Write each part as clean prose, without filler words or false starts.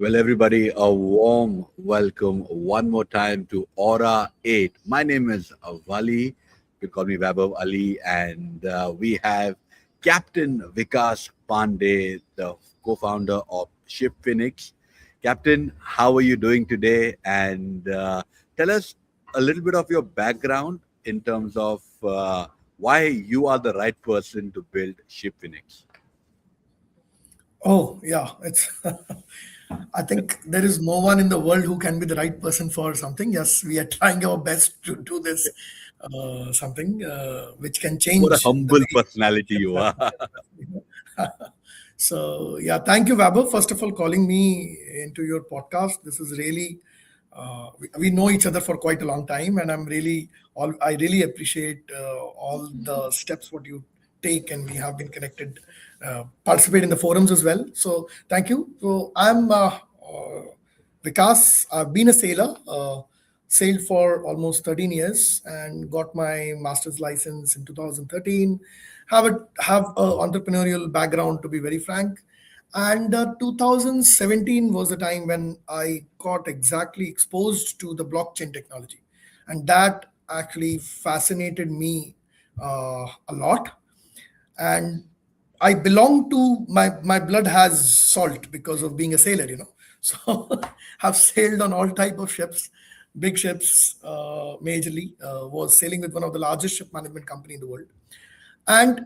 Well, everybody, a warm welcome one more time to Aura 8. My name is Vali. You call me Vaibhavv Ali, and we have Captain Vikas Pandey, the co founder of Shipfinx. Captain, how are you doing today? And tell us a little bit of your background in terms of why you are the right person to build Shipfinx. Oh, yeah. It's. I think there is no one in the world who can be the right person for something. Yes, we are trying our best to do this something which can What a change the humble way personality you ships are are. built. So yeah, thank you, Vaibhav. First of all, calling me into your podcast. This is really we know each other for quite a long time, and I really appreciate all the steps what you take, and we have been connected, participate in the forums as well. So thank you. So I'm Vikas. I've been a sailor. Sailed for almost 13 years and got my master's license in 2013. Have a entrepreneurial background, to be very frank. And 2017 was the time when I got exactly exposed to the blockchain technology, and that actually fascinated me a lot. And I belong to my blood has salt because of being a sailor. So I've sailed on all type of ships, big ships, majorly. Was sailing with one of the largest ship management company in the world, and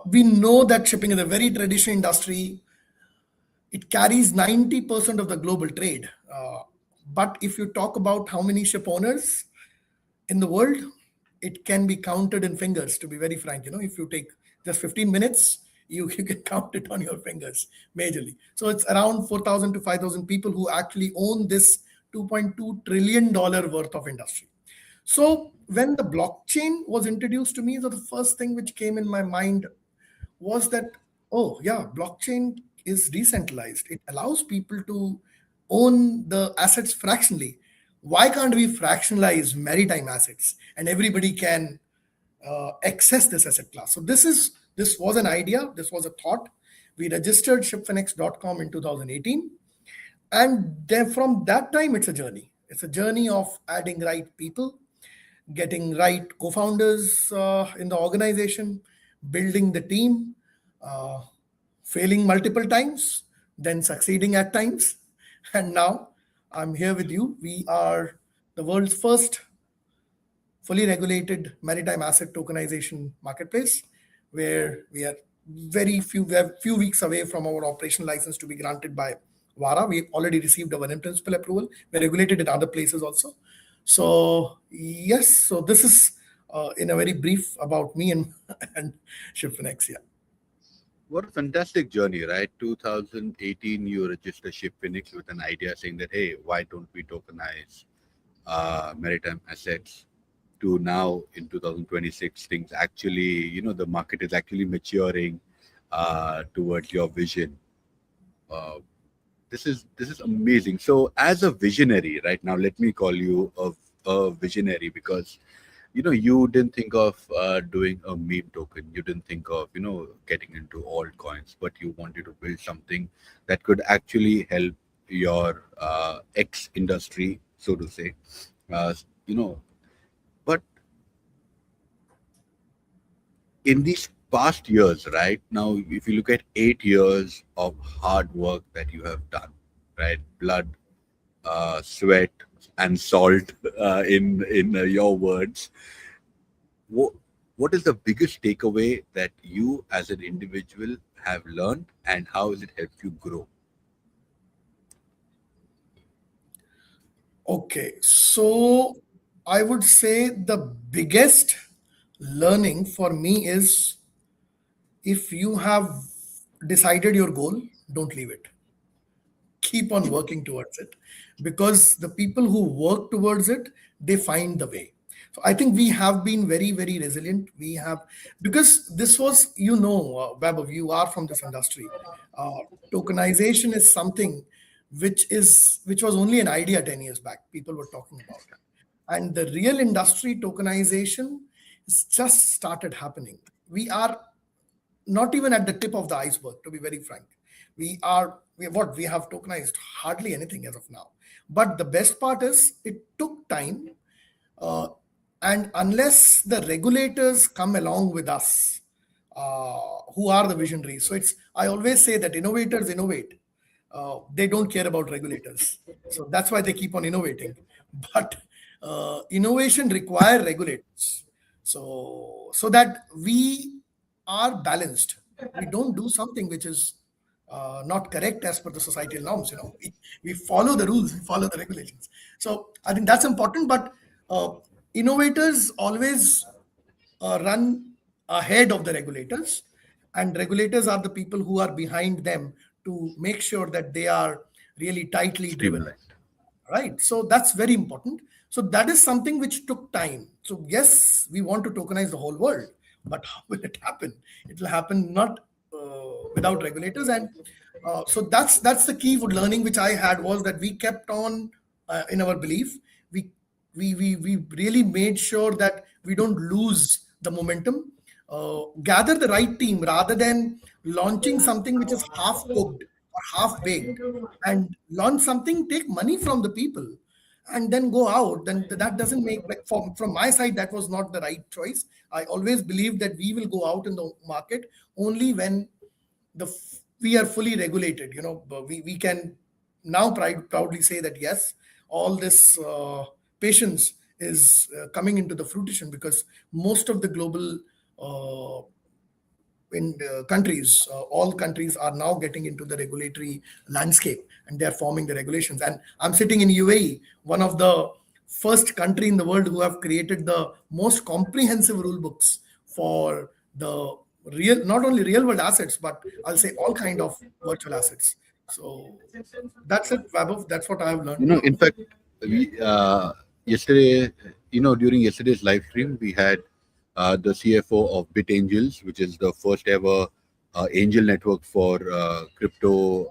we know that shipping is a very traditional industry. It carries 90% of the global trade. But if you talk about how many ship owners in the world, it can be counted in fingers, to be very frank. If you take just 15 minutes, you can count it on your fingers majorly. So it's around 4,000 to 5,000 people who actually own this $2.2 trillion worth of industry. So when the blockchain was introduced to me, the first thing which came in my mind was that, oh, yeah, blockchain is decentralized. It allows people to own the assets fractionally. Why can't we fractionalize maritime assets and everybody can access this asset class? So this was an idea, this was a thought. We registered shipfinx.com in 2018, and then from that time it's a journey. It's a journey of adding right people, getting right co-founders in the organization, building the team, uh, failing multiple times, then succeeding at times. And now I'm here with you. We are the world's first fully regulated maritime asset tokenization marketplace, where we are few weeks away from our operation license to be granted by VARA. We already received our in principle approval. We're regulated in other places also. So yes, so this is in a very brief about me and and Shipfinex. Yeah. What a fantastic journey, right? 2018, you register Shipfinix with an idea saying that, hey, why don't we tokenize maritime assets? To now in 2026, things actually, the market is actually maturing towards your vision. Uh, this is amazing. So, as a visionary, right now, let me call you a visionary because you didn't think of doing a meme token. You didn't think of getting into altcoins, but you wanted to build something that could actually help your X industry, so to say. uh, you know but in these past years, right now, if you look at 8 years of hard work that you have done, right, blood, sweat and salt, in your words, what what is the biggest takeaway that you as an individual have learned, and how has it helped you grow? Okay, so I would say the biggest learning for me is, if you have decided your goal, don't leave it. Keep on working towards it, because the people who work towards it, they find the way. So I think we have been very, very resilient. We have, because this was, Vaibhav, you are from this industry. uh, Tokenization is something which was only an idea 10 years back. People were talking about it, and the real industry tokenization has just started happening. We are not even at the tip of the iceberg, to be very frank. We have tokenized hardly anything as of now. But the best part is it took time, uh, and unless the regulators come along with us, who are the visionaries. So I always say that innovators innovate. They don't care about regulators. So that's why they keep on innovating. But innovation require regulators. So that we are balanced. We don't do something which is not correct as per the societal norms. We follow the rules, we follow the regulations. So I think that's important. But uh, innovators always run ahead of the regulators, and regulators are the people who are behind them to make sure that they are really tightly driven, Streamlined. right? So that's very important. So that is something which took time. So yes, we want to tokenize the whole world, but how will it happen? It will happen not without regulators. And so that's the key for learning which I had, was that we kept on in our belief. We we we we really made sure that we don't lose the momentum, gather the right team rather than launching something which is half cooked or half baked, and launch something, take money from the people, and then go out. Then that doesn't make, like, from my side, that was not the right choice. I always believe that we will go out in the market only when we are fully regulated. But we can now proudly say that yes, all this patience is coming into the fruition, because most of the global uh, in countries, all countries are now getting into the regulatory landscape, and they are forming the regulations. And I'm sitting in UAE, one of the first country in the world who have created the most comprehensive rule books for the not only real world assets, but I'll say all kind of virtual assets. So that's it, Vaibhav. That's what I have learned. In fact, we yesterday, during yesterday's live stream, we had the CFO of BitAngels, which is the first ever angel network for crypto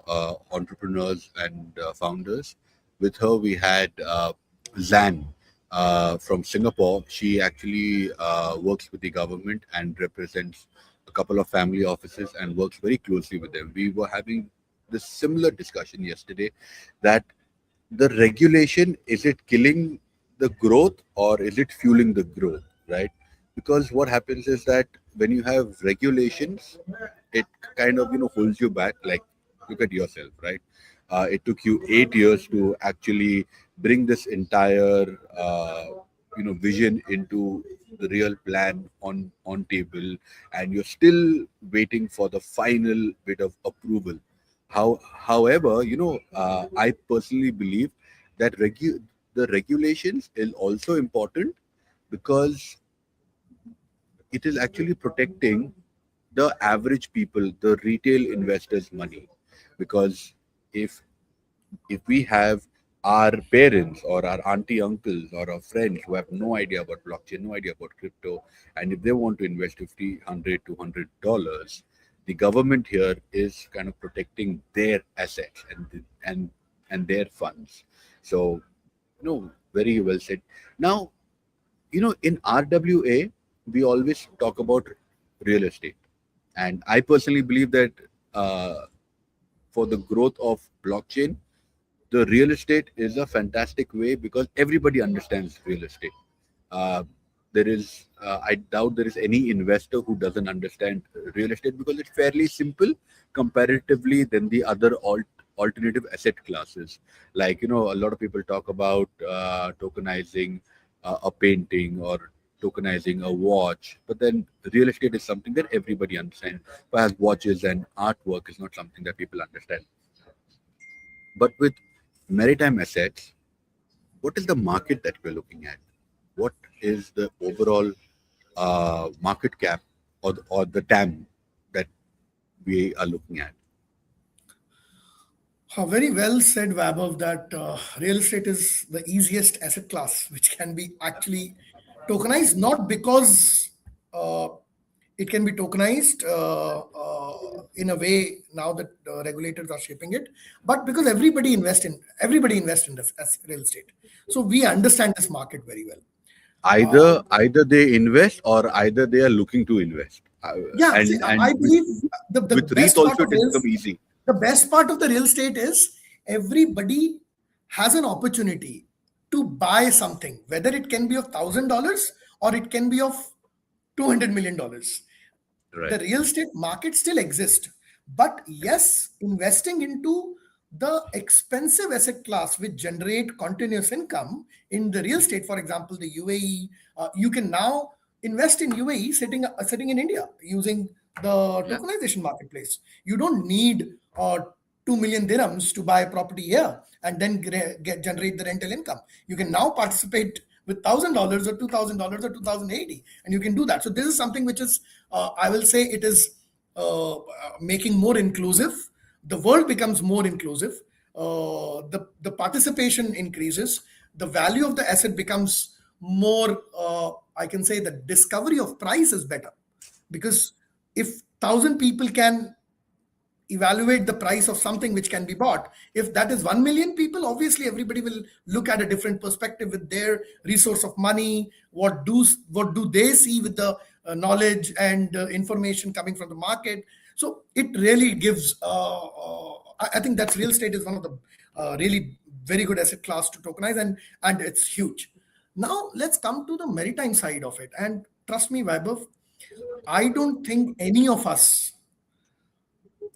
entrepreneurs and founders. With her, we had Zan from Singapore. She actually works with the government and represents a couple of family offices and works very closely with them. We were having this similar discussion yesterday, that the regulation, is it killing the growth or is it fueling the growth, right? Because what happens is that when you have regulations, it kind of holds you back. Like, look at yourself, right? It took you 8 years to actually bring this entire vision into the real plan on table, and you're still waiting for the final bit of approval. However, I personally believe that the regulations is also important, because it is actually protecting the average people, the retail investors' money. Because if if we have our parents or our auntie uncles or our friends who have no idea about blockchain, no idea about crypto, and if they want to invest 50, 100, $200, the government here is kind of protecting their assets and their funds. So, very well said. Now, in RWA, we always talk about real estate. And I personally believe that for the growth of blockchain, the real estate is a fantastic way, because everybody understands real estate. Uh, I doubt there is any investor who doesn't understand real estate, because it's fairly simple comparatively than the other alternative asset classes. Like, a lot of people talk about tokenizing a painting or tokenizing a watch, but then real estate is something that everybody understands. Whereas watches and artwork is not something that people understand. But with maritime assets, what is the market that we're looking at? What is the overall market cap, or the TAM that we are looking at? Very well said, Vaibhav, that real estate is the easiest asset class which can be actually tokenized, not because uh, it can be tokenized in a way now that regulators are shaping it, but because everybody invest in this as real estate. So we understand this market very well. Uh, Either they invest, or either they are looking to invest. yeah, see, And I with, believe the with REIT best part also, of it has real become easy. The best part of the real estate is everybody has an opportunity to buy something, whether it can be of $1,000 or it can be of $200 million. The Right. real estate market still exists, but yes, investing into the expensive asset class which generate continuous income in the real estate, for example the UAE, you can now invest in UAE sitting in India using the Yeah. tokenization marketplace. You don't need 2 million dirhams to buy a property here and then generate the rental income. You can now participate with $1,000 or $2,000 or 2,080, and you can do that. So this is something which is, I will say, it is making more inclusive. The world becomes more inclusive. The participation increases. The value of the asset becomes more. I can say the discovery of price is better, because if 1,000 people can evaluate the price of something which can be bought, if that is 1 million people, obviously everybody will look at a different perspective with their resource of money. What do they see with the knowledge and information coming from the market? So it really gives I think that's real estate is one of the really very good asset class to tokenize, and it's huge. Now let's come to the maritime side of it, and trust me, Vaibhav, I don't think any of us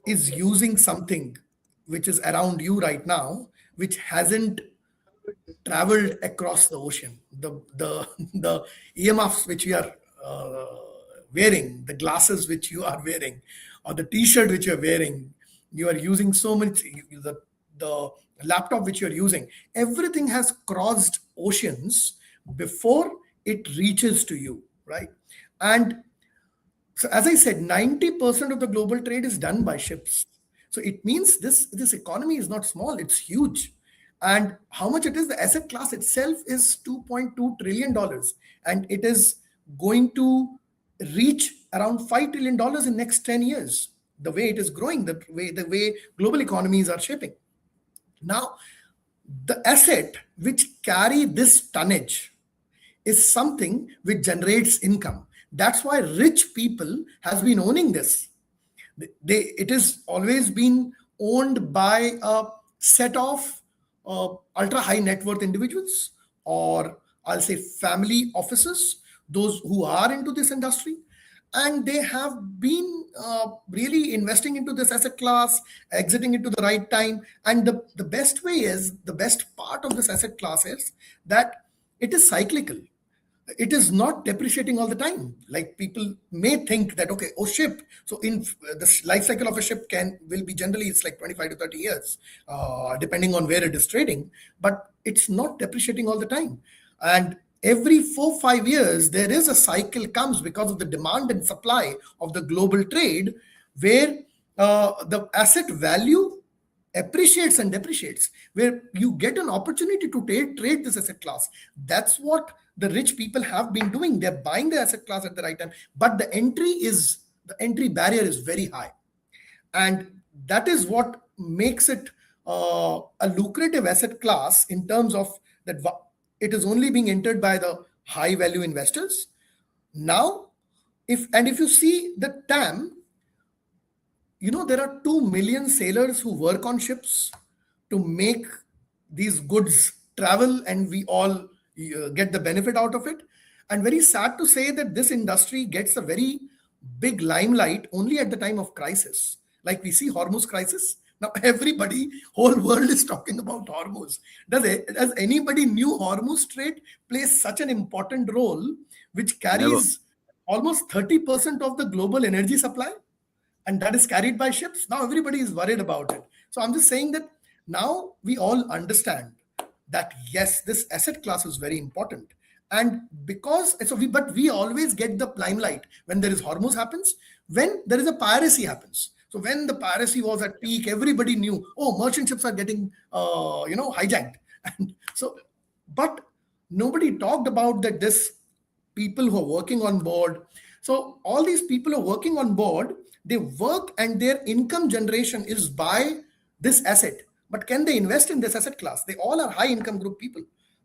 is using something which is around you right now, which hasn't traveled across the ocean. The the EMFs which you are wearing, the glasses which you are wearing, or the T-shirt which you are wearing, you are using so much. The laptop which you are using, everything has crossed oceans before it reaches to you, right? And so, as I said, 90% of the global trade is done by ships. So it means this economy is not small; it's huge. And how much it is? The asset class itself is $2.2 trillion, and it is going to reach around $5 trillion in next 10 years. The way it is growing, the way global economies are shaping. Now, the asset which carry this tonnage is something which generates income. That's why rich people has been owning this. It has always been owned by a set of ultra high net worth individuals, or I'll say family offices, those who are into this industry, and they have been really investing into this asset class, exiting into the right time. And the best way is, the best part of this asset class is that it is cyclical. It is not depreciating all the time, like people may think that, okay, oh, ship, so in the life cycle of a ship can will be generally, it's like 25 to 30 years, depending on where it is trading, but it's not depreciating all the time. And every 4 5 years there is a cycle comes because of the demand and supply of the global trade, where the asset value appreciates and depreciates, where you get an opportunity to trade this asset class. That's what the rich people have been doing. They're buying the asset class at the right time, but the entry barrier is very high, and that is what makes it a lucrative asset class, in terms of that it is only being entered by the high value investors. Now, if you see the TAM, there are 2 million sailors who work on ships to make these goods travel, and we all get the benefit out of it. And very sad to say that this industry gets a very big limelight only at the time of crisis, like we see Hormuz crisis. Now everybody, whole world is talking about Hormuz. Does anybody knew Hormuz Strait plays such an important role, which Never. carries almost 30% of the global energy supply, and that is carried by ships? Now everybody is worried about it. So I'm just saying that now we all understand that yes, this asset class is very important. And because but we always get the limelight when there is Hormuz happens, when there is a piracy happens. So when the piracy was at peak, everybody knew, oh, merchant ships are getting hijacked. And so, but nobody talked about that this people who are working on board. So all these people who are working on board, they work and their income generation is by this asset. But can they invest in this asset class? They all are high income group people.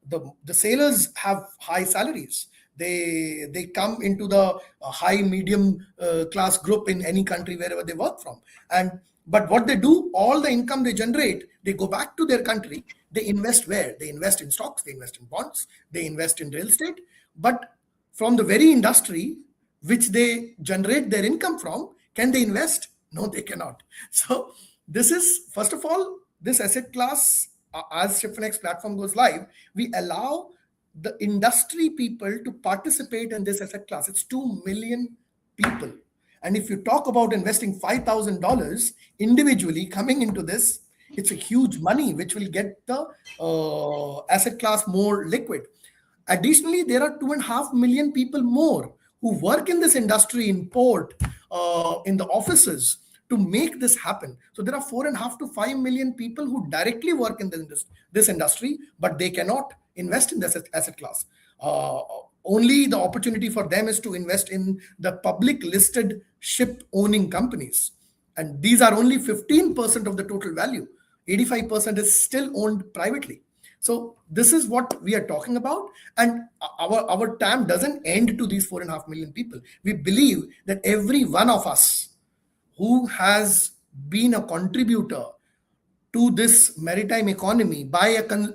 The sailors have high salaries. They come into the high medium class group in any country wherever they work from. And But what they do, all the income they generate, they go back to their country. They invest where? They invest in stocks, they invest in bonds, they invest in real estate. But from the very industry which they generate their income from, can they invest? No, they cannot. So this is, first of all, this asset class, as Shipfinx platform goes live, we allow the industry people to participate in this asset class. It's 2 million people. And if you talk about investing $5,000 individually coming into this, it's a huge money which will get the asset class more liquid. Additionally, there are 2.5 million people more who work in this industry in port, in the offices to make this happen. So there are 4.5 to 5 million people who directly work in this industry, but they cannot invest in this asset class. Only the opportunity for them is to invest in the public listed ship owning companies. And these are only 15% of the total value. 85% is still owned privately. So this is what we are talking about. And our TAM doesn't end to these 4.5 million people. We believe that every one of us who has been a contributor to this maritime economy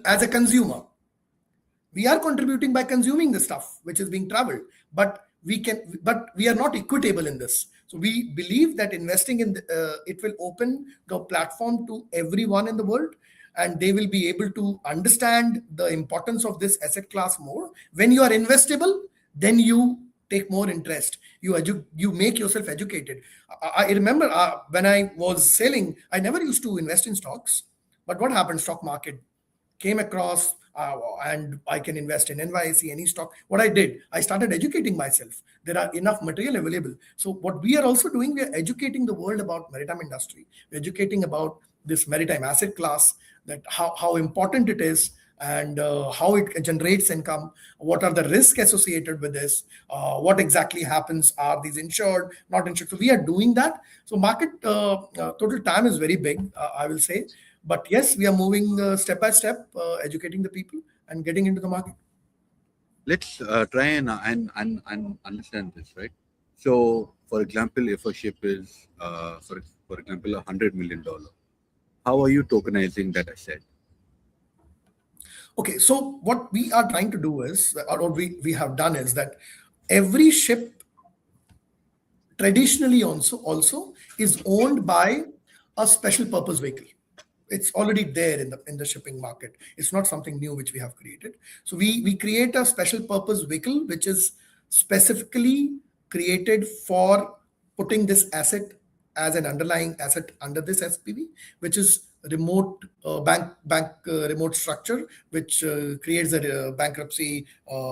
as a consumer, we are contributing by consuming the stuff which is being traveled, but we are not equitable in this. So we believe that investing in it will open the platform to everyone in the world, and they will be able to understand the importance of this asset class more. When you are investable, then you take more interest. You make yourself educated. I remember when I was sailing, I never used to invest in stocks. But what happened? Stock market came across, and I can invest in NYSE, any stock. What I did, I started educating myself. There are enough material available. So what we are also doing, we are educating the world about maritime industry. We're educating about this maritime asset class, that how important it is, and how it generates income, what are the risks associated with this, what exactly happens, are these insured, not insured. So we are doing that. So market total time is very big, I will say. But yes, we are moving step by step, educating the people and getting into the market. Let's try and understand this, right? So, for example, if a ship is, for example, $100 million, how are you tokenizing that asset? Okay, so what we are trying to do is, or what we have done is that every ship traditionally also is owned by a special purpose vehicle. It's already there in the shipping market. It's not something new which we have created. So we create a special purpose vehicle which is specifically created for putting this asset as an underlying asset under this SPV, which is remote bank remote structure, which creates a bankruptcy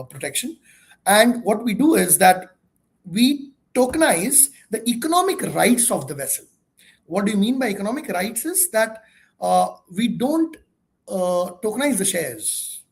protection. And what we do is that we tokenize the economic rights of the vessel. What do you mean by economic rights is that we don't tokenize the shares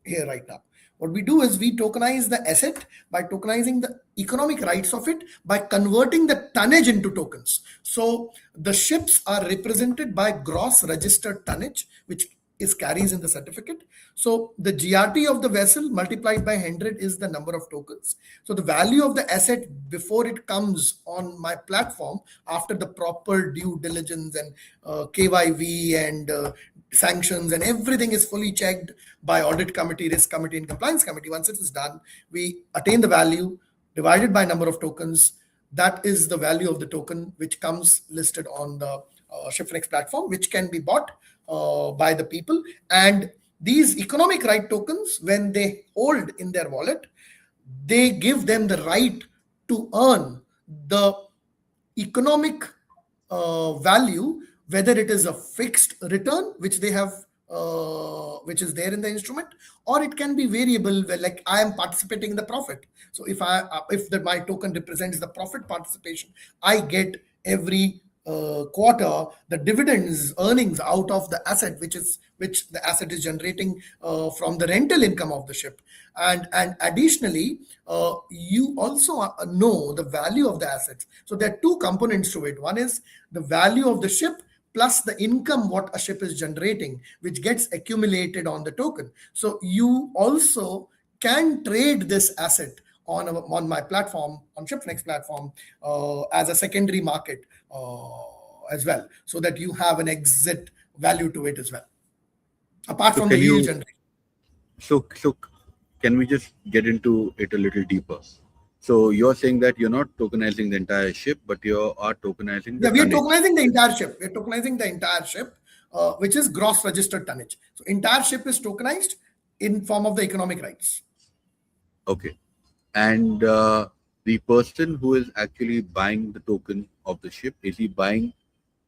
here right now. What we do is we tokenize the asset by tokenizing the economic rights of it, by converting the tonnage into tokens. So the ships are represented by gross registered tonnage, which is carries in the certificate. So the GRT of the vessel multiplied by 100 is the number of tokens. So the value of the asset before it comes on my platform, after the proper due diligence and KYV and sanctions and everything is fully checked by audit committee, risk committee, and compliance committee. Once it is done, we attain the value divided by number of tokens. That is the value of the token which comes listed on the Shipfinx platform, which can be bought by the people. And these economic right tokens, when they hold in their wallet, they give them the right to earn the economic value, whether it is a fixed return which they have, which is there in the instrument, or it can be variable, where like I am participating in the profit. So if my token represents the profit participation, I get every quarter the dividends earnings out of the asset, which the asset is generating from the rental income of the ship. And additionally, you also know the value of the assets. So there are two components to it. One is the value of the ship plus the income what a ship is generating, which gets accumulated on the token. So you also can trade this asset on my platform, on Shipfinx platform, as a secondary market. as well, so that you have an exit value to it as well, apart So from the can yield you generation. so can we just get into it a little deeper? So you're saying that you're not tokenizing the entire ship, but you are tokenizing the Yeah, we are tonnage. tokenizing the entire ship. We are tokenizing the entire ship, which is gross registered tonnage. So entire ship is tokenized in form of the economic rights. Okay. And the person who is actually buying the token of the ship, is he buying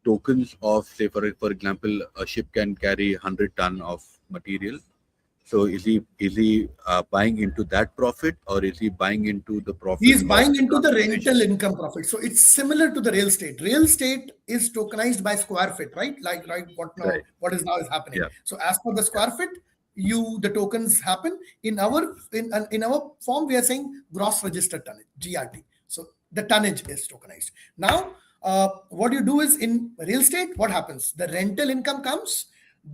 tokens of, say, for example, a ship can carry 100 ton of material. So is he buying into that profit, or is he buying into the He profit is of buying the into the transportation? rental income profit. So it's similar to the real estate. Real estate is tokenized by square feet, right? Like right Right. what is now is happening. Yeah. So as per the Yeah. square feet, the tokens happen in our form. We are saying gross registered tonnage (GRT). So the tonnage is tokenized. Now, what you do is in real estate, what happens? The rental income comes,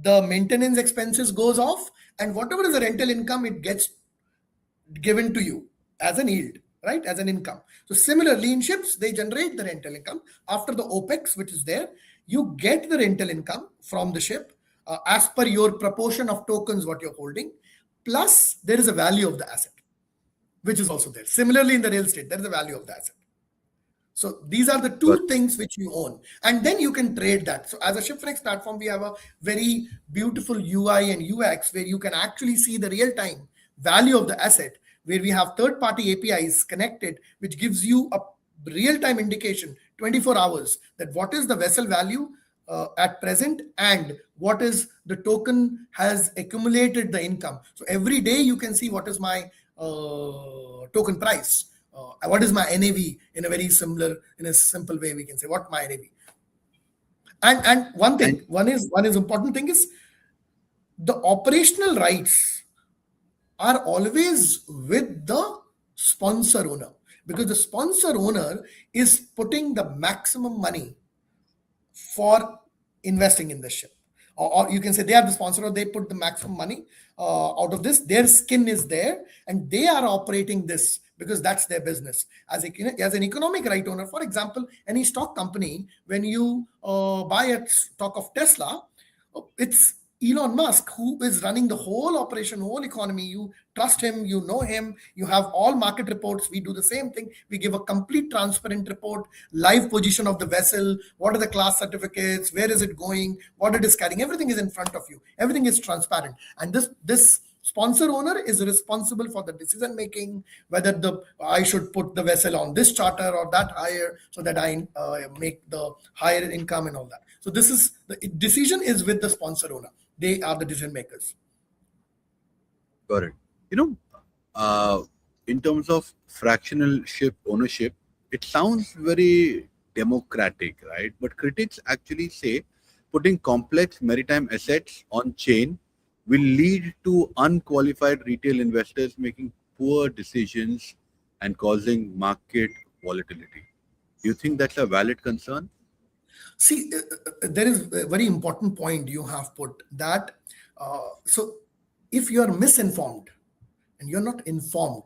the maintenance expenses goes off, and whatever is the rental income, it gets given to you as an yield, right? As an income. So similarly, in ships, they generate the rental income after the OPEX, which is there. You get the rental income from the ship as per your proportion of tokens what you're holding. Plus, there is a value of the asset, which is also there. Similarly, in the real estate, there is a value of the asset. So these are the Got two things which you own, and then you can trade that. So as a Shipfinx platform, we have a very beautiful UI and UX where you can actually see the real-time value of the asset, where we have third-party APIs connected, which gives you a real-time indication, 24 hours, that what is the vessel value at present and what is the token has accumulated the income. So every day you can see what is my token price, what is my NAV, in a very similar, in a simple way we can say what my NAV. And one and thing, one is important thing is the operational rights are always with the sponsor owner, because the sponsor owner is putting the maximum money for investing in the ship, or you can say they are the sponsor, or they put the maximum money out of this. Their skin is there and they are operating this because that's their business. As an economic right owner, for example, any stock company, when you buy a stock of Tesla, it's Elon Musk who is running the whole operation, whole economy. You trust him, you know him, you have all market reports. We do the same thing. We give a complete transparent report, live position of the vessel, what are the class certificates, where is it going, what it is carrying. Everything is in front of you. Everything is transparent. And this sponsor owner is responsible for the decision making, whether the I should put the vessel on this charter or that hire, so that I make the higher income and all that. So this is the decision is with the sponsor owner. They are the decision makers. got it. You know, uh, in terms of fractional ship ownership, it sounds very democratic, right? But critics actually say putting complex maritime assets on chain will lead to unqualified retail investors making poor decisions and causing market volatility. Do you think that's a valid concern? See, there is a very important point you have put that. So, if you are misinformed and you're not informed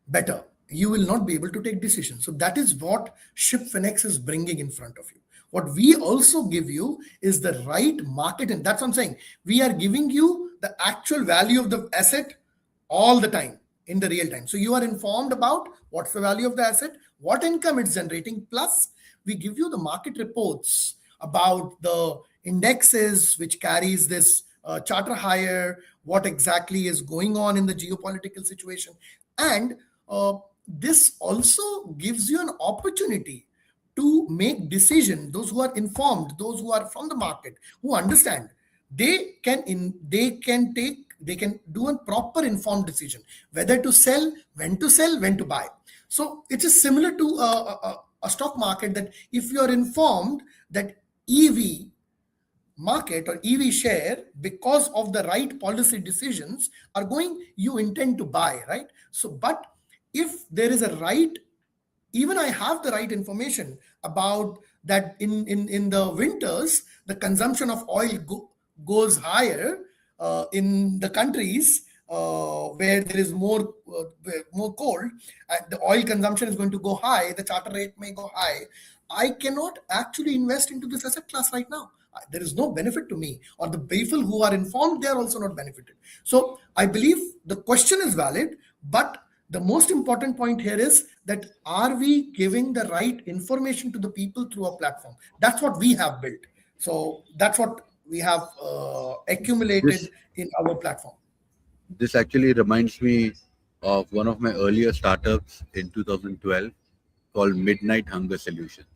better, you will not be able to take decisions. So that is what Shipfinx is bringing in front of you. What we also give you is the right market, and that's what I'm saying. We are giving you the actual value of the asset all the time in the real time. So you are informed about what's the value of the asset, what income it's generating, plus we give you the market reports about the indexes which carries this charter hire, what exactly is going on in the geopolitical situation. And this also gives you an opportunity to make decision. Those who are informed, those who are from the market, who understand, they can do a proper informed decision whether to sell, when to buy. So it is similar to a stock market, that if you are informed that EV market or EV share, because of the right policy decisions are going, you intend to buy, right? So, but if there is a right, even I have the right information about that in the winters, the consumption of oil goes higher in the countries where there is more cold, the oil consumption is going to go high, the charter rate may go high. I cannot actually invest into this asset class right now. There is no benefit to me, or the people who are informed, they are also not benefited. So I believe the question is valid, but the most important point here is that are we giving the right information to the people through a platform? That's what we have built. So that's what we have accumulated This in our platform. this actually reminds me of one of my earlier startups in 2012 called Midnight Hunger Solutions.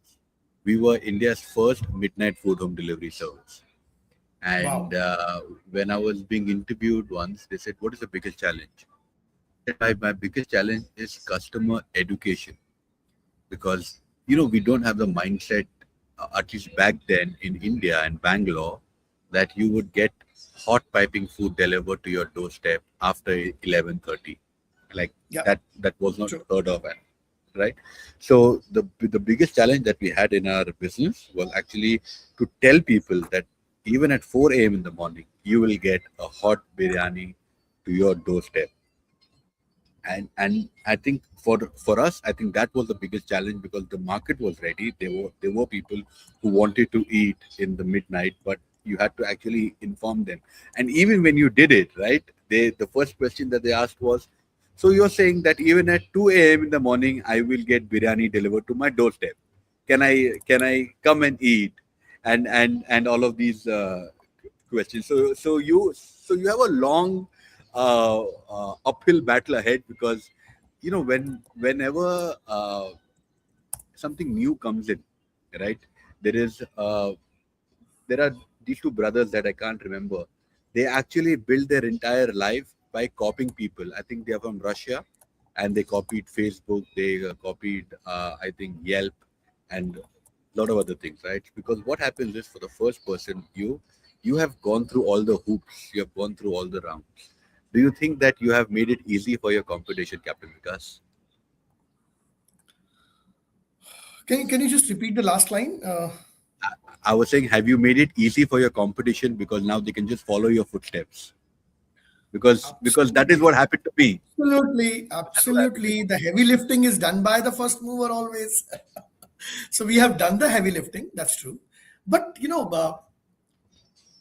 We were India's first midnight food home delivery service. And Wow. when I was being interviewed once, they said, "What is the biggest challenge?" I said, my biggest challenge is customer education, because we don't have the mindset, at least back then in India and Bangalore, that you would get hot piping food delivered to your doorstep after 11:30. Like Yeah, that was not true. heard of, right? So the biggest challenge that we had in our business was actually to tell people that even at 4 a.m. in the morning, you will get a hot biryani to your doorstep. And I think for us, I think that was the biggest challenge, because the market was ready. There were people who wanted to eat in the midnight, but you had to actually inform them. And even when you did it, right, the first question that they asked was, "So you're saying that even at 2 a.m. in the morning, I will get biryani delivered to my doorstep? Can I come and eat?" And all of these questions. So you have a long uphill battle ahead, because whenever something new comes in, right? There is there are these two brothers that I can't remember. They actually built their entire life by copying people. I think they are from Russia, and they copied Facebook. They copied, I think, Yelp, and a lot of other things, right? Because what happens is, for the first person, you have gone through all the hoops. You have gone through all the rounds. Do you think that you have made it easy for your competition, Captain Vikas? Can you just repeat the last line? I was saying, have you made it easy for your competition, because now they can just follow your footsteps? Because that is Absolutely. what happened to me. Absolutely. That's what happened to Absolutely. The heavy lifting is done by the first mover always. So we have done the heavy lifting. That's true. But,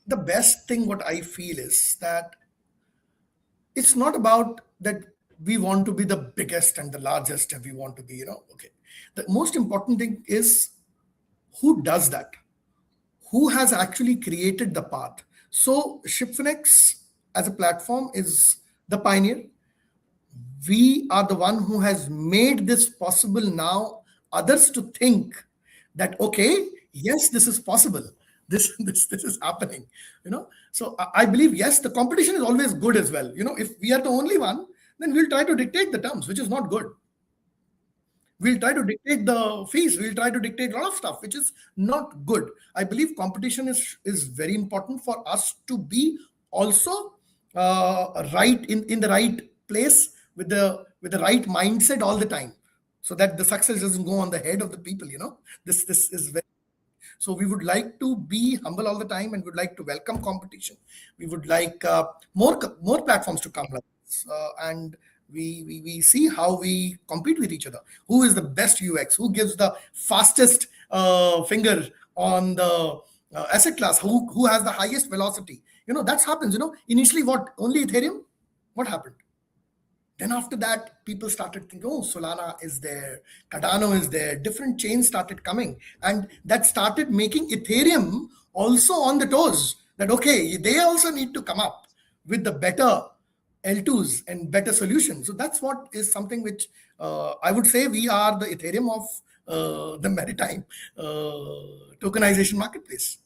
the best thing what I feel is that it's not about that we want to be the biggest and the largest and we want to be, okay. The most important thing is who does that? Who has actually created the path? So Shipfinx as a platform is the pioneer. We are the one who has made this possible now, others to think that okay, yes, this is possible, this is happening. So I believe yes, the competition is always good as well. If we are the only one, then we'll try to dictate the terms, which is not good. We'll try to dictate the fees, we'll try to dictate a lot of stuff, which is not good. I believe competition is very important for us to be also right in the right place with the right mindset all the time, so that the success doesn't go on the head of the people. This is very. So we would like to be humble all the time, and would like to welcome competition. We would like more platforms to come like this, and we see how we compete with each other. Who is the best UX? Who gives the fastest finger on the asset class? Who has the highest velocity? That happens. Initially, what only Ethereum? What happened? Then after that, people started thinking, oh, Solana is there, Cardano is there, different chains started coming. And that started making Ethereum also on the toes that, okay, they also need to come up with the better L2s and better solutions. So that's what is something which I would say we are the Ethereum of the maritime tokenization marketplace.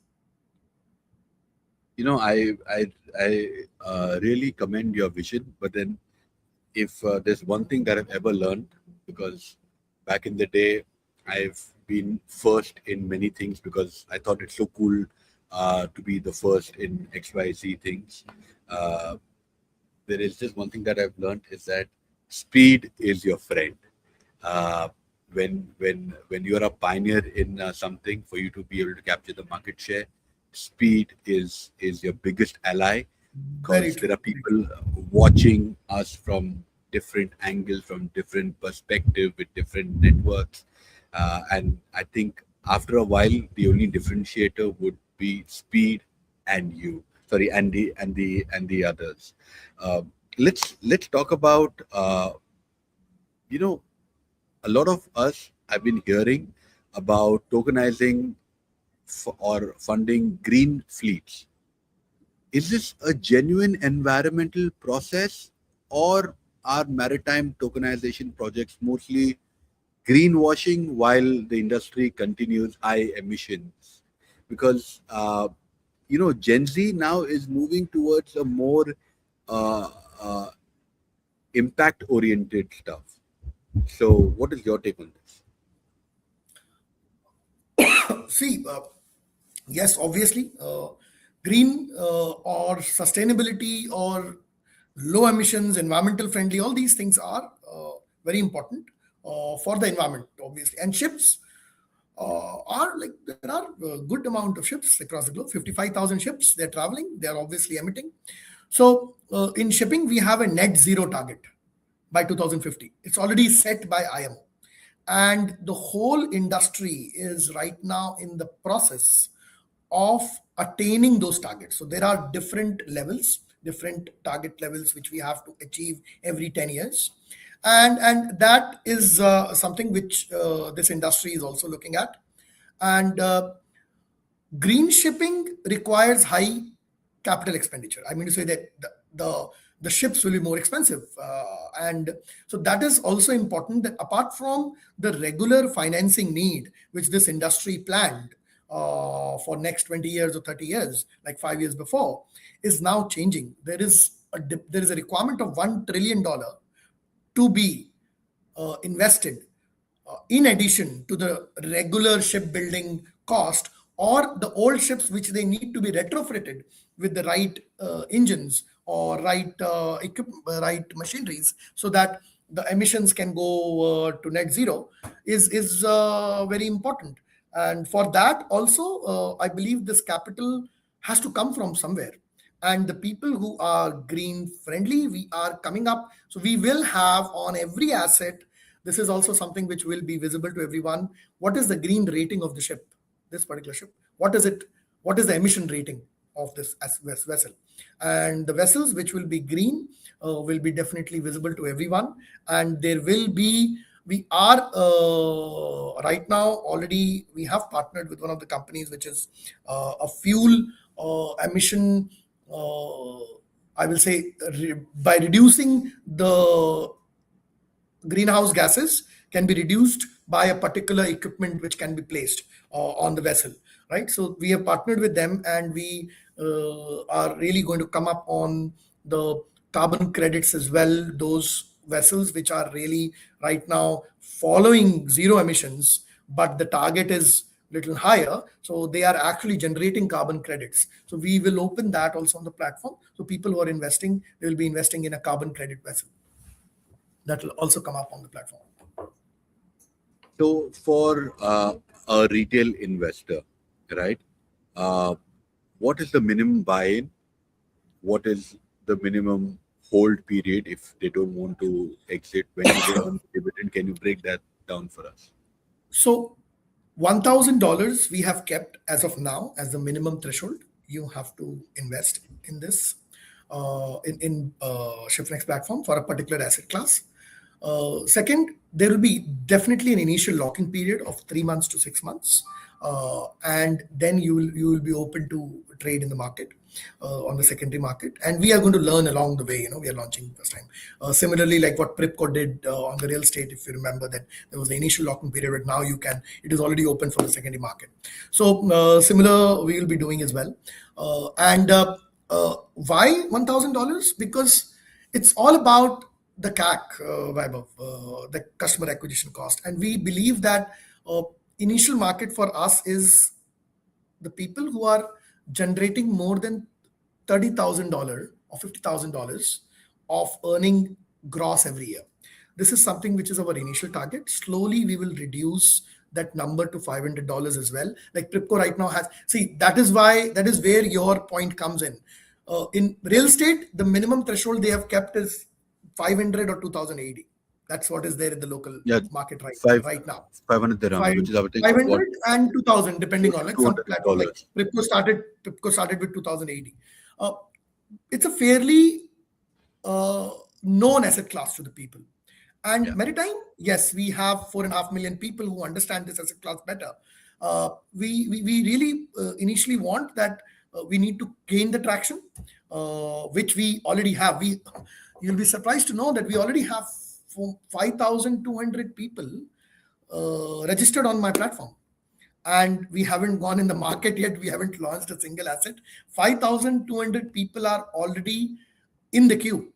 I really commend your vision, but then if there's one thing that I've ever learned, because back in the day, I've been first in many things because I thought it's so cool to be the first in XYZ things. Uh, there is just one thing that I've learned, is that speed is your friend. Uh, when you're a pioneer in something, for you to be able to capture the market share, speed is your biggest ally, Very because true. there are people watching us from different angles, from different perspective, with different networks, and I think After a while, the only differentiator would be speed and you. Sorry, and the others. Uh, let's talk about you know a lot of us have been hearing about tokenizing or funding green fleets. Is this a genuine environmental process, or are maritime tokenization projects mostly greenwashing while the industry continues high emissions? Because Gen Z now is moving towards a more uh, uh, impact oriented stuff. So, what is your take on this? See, yes, obviously, green or sustainability or low emissions, environmental friendly, all these things are very important for the environment, obviously. And ships are like, there are a good amount of ships across the globe, 55,000 ships, they're traveling, they're obviously emitting. So in shipping, we have a net zero target by 2050. It's already set by IMO. And the whole industry is right now in the process of attaining those targets. So there are different levels, different target levels which we have to achieve every 10 years. And that is something which this industry is also looking at. And green shipping requires high capital expenditure. I mean to say that the ships will be more expensive, and so that is also important. That apart from the regular financing need, which this industry planned for next 20 years or 30 years, like 5 years before, is now changing. There is a requirement of $1 trillion to be invested in addition to the regular shipbuilding cost, or the old ships which they need to be retrofitted with the right engines or right right machineries, so that the emissions can go to net zero, is very important. And for that also, I believe this capital has to come from somewhere. And the people who are green friendly, we are coming up. So we will have on every asset, this is also something which will be visible to everyone. What is the green rating of the ship, this particular ship? What is it? What is the emission rating of this vessel? And the vessels which will be green will be definitely visible to everyone. And there will be, we are right now already, we have partnered with one of the companies which is a fuel emission, I will say, by reducing the greenhouse gases can be reduced by a particular equipment which can be placed on the vessel, right? So we have partnered with them, and we are really going to come up on the carbon credits as well. Those vessels which are really right now following zero emissions, but the target is little higher, so they are actually generating carbon credits. So we will open that also on the platform, so people who are investing, they will be investing in a carbon credit vessel. That will also come up on the platform. So, for a retail investor, right? Uh, what is the minimum buy-in? What is the minimum hold period if they don't want to exit? When do they earn dividend? Can you break that down for us? So $1,000 we have kept as of now as the minimum threshold. You have to invest in this in Shipfinx platform for a particular asset class. Second, there will be definitely an initial lock-in period of 3 months to 6 months, and then you will be open to trade in the market on the secondary market. And we are going to learn along the way. We are launching first time. Similarly, like what Pripco did on the real estate, if you remember that there was the initial lock-in period, but now it is already open for the secondary market. So similar we will be doing as well. And why $1,000? Because it's all about the CAC, Vaibhav, the customer acquisition cost. And we believe that initial market for us is the people who are generating more than $30,000 or $50,000 of earning gross every year. This is something which is our initial target. Slowly, we will reduce that number to $500 as well. Like Pripco right now has, see, that is where your point comes in. In real estate, the minimum threshold they have kept is 500 or 2080. That's what is there in the local Yeah, market five right now. 500 dirhams, Five, which is I think what 500 and 2000, depending on like some platform like $200. Pipco started with 2080. Uh, it's a fairly uh, known asset class to the people. And Yeah, maritime, yes, we have 4.5 million people who understand this asset class better. We really initially want that we need to gain the traction, which we already have. You'll be surprised to know that we already have 5,200 people registered on my platform, and we haven't gone in the market yet. We haven't launched a single asset. 5,200 people are already in the queue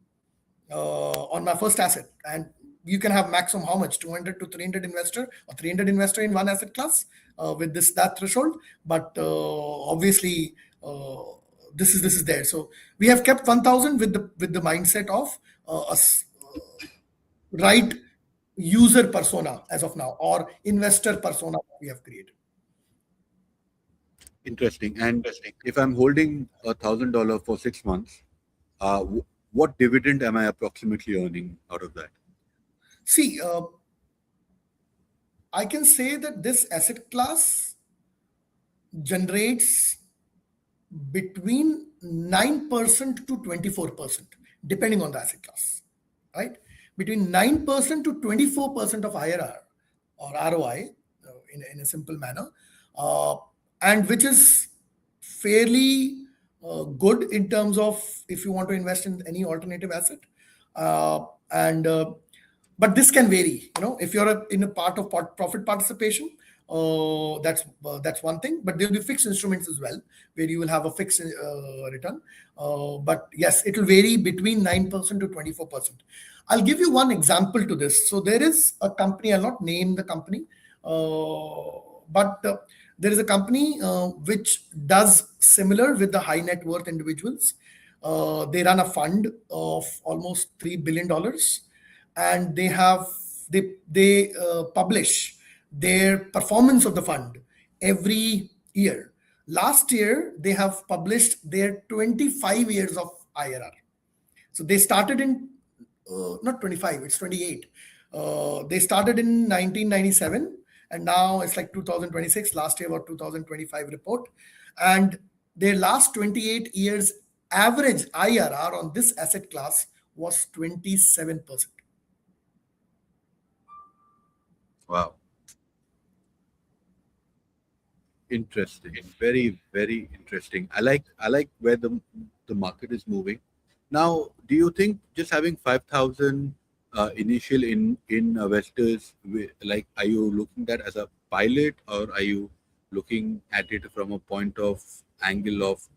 on my first asset, and you can have maximum how much, 200 to 300 investor or 300 investor in one asset class with that threshold. But obviously this is there. So we have kept 1,000 with the mindset of us right user persona as of now, or investor persona we have created. interesting. And if I'm holding $1,000 for 6 months, what dividend am I approximately earning out of that? See, I can say that this asset class generates between 9% to 24%, depending on the asset class, right? Between 9% to 24% of IRR or ROI, in a simple manner, uh, and which is fairly good in terms of if you want to invest in any alternative asset. And But this can vary. If you're in a part of profit participation, that's one thing. But there'll be fixed instruments as well, where you will have a fixed return. But yes, it will vary between 9% to 24%. I'll give you one example to this. So there is a company. I'll not name the company, but there is a company which does similar with the high net worth individuals. They run a fund of almost $3 billion, and they publish their performance of the fund every year. Last year, they have published their 25 years of IRR. So they started in not 25, it's 28. They started in 1997, and now it's like 2026. Last year about 2025 report, and their last 28 years average IRR on this asset class was 27%. Wow, interesting. Very, very interesting. I like where the market is moving. Now, do you think just having 5,000 initial in investors, like, are you looking at as a pilot, or are you looking at it from a point of angle of,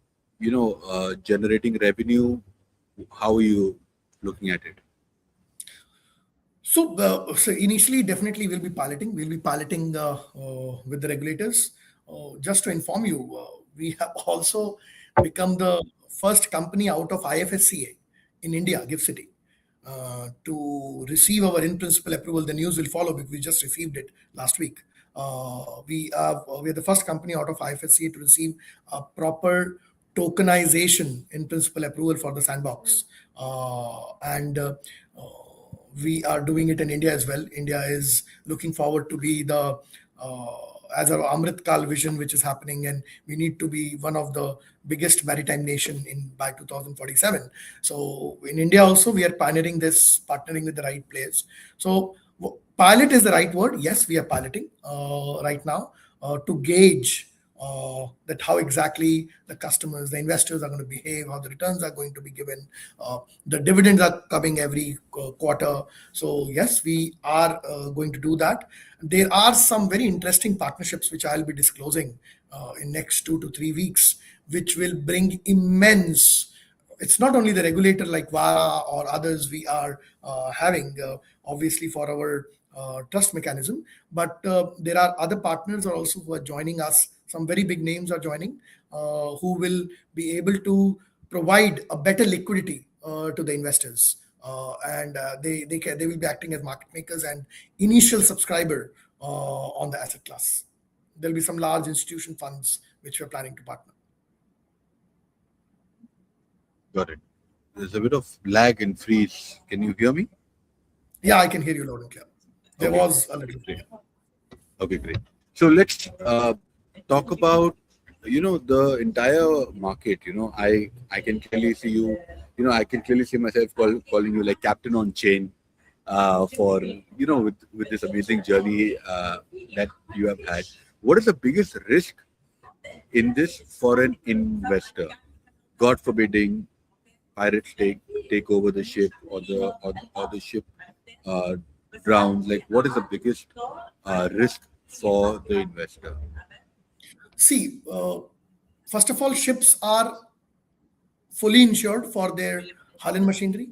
generating revenue? How are you looking at it? So initially, definitely we'll be piloting. We'll be piloting with the regulators. Just to inform you, we have also become the first company out of IFSCA in India, GIFT City, to receive our in-principle approval. The news will follow because we just received it last week. We are the first company out of IFSCA to receive a proper tokenization in-principle approval for the sandbox. And We are doing it in India as well. India is looking forward to be the as our Amrit Kal vision, which is happening, and we need to be one of the biggest maritime nation in by 2047. So in India also, we are pioneering this, partnering with the right players. So pilot is the right word. Yes, we are piloting right now to gauge that how exactly the customers, the investors are going to behave, how the returns are going to be given. The dividends are coming every quarter. So yes, we are going to do that. There are some very interesting partnerships which I'll be disclosing in next 2 to 3 weeks, which will bring immense. It's not only the regulator like VARA or others we are having, obviously for our trust mechanism, but there are other partners are also who are joining us. Some very big names are joining, who will be able to provide a better liquidity to the investors, and they will be acting as market makers and initial subscriber on the asset class. There'll be some large institution funds which we're planning to partner. Got it. There's a bit of lag and freeze. Can you hear me? Yeah, I can hear you loud and clear. There Okay, was a little. great. Okay, great. So let's talk about the entire market. I can clearly see you. I can clearly see myself calling you like Captain on Chain for with this amazing journey that you have had. What is the biggest risk in this for an investor? God forbidding pirates take over the ship or the ship uh, drowns. Like, what is the biggest risk for the investor? See, first of all, ships are fully insured for their hull and machinery.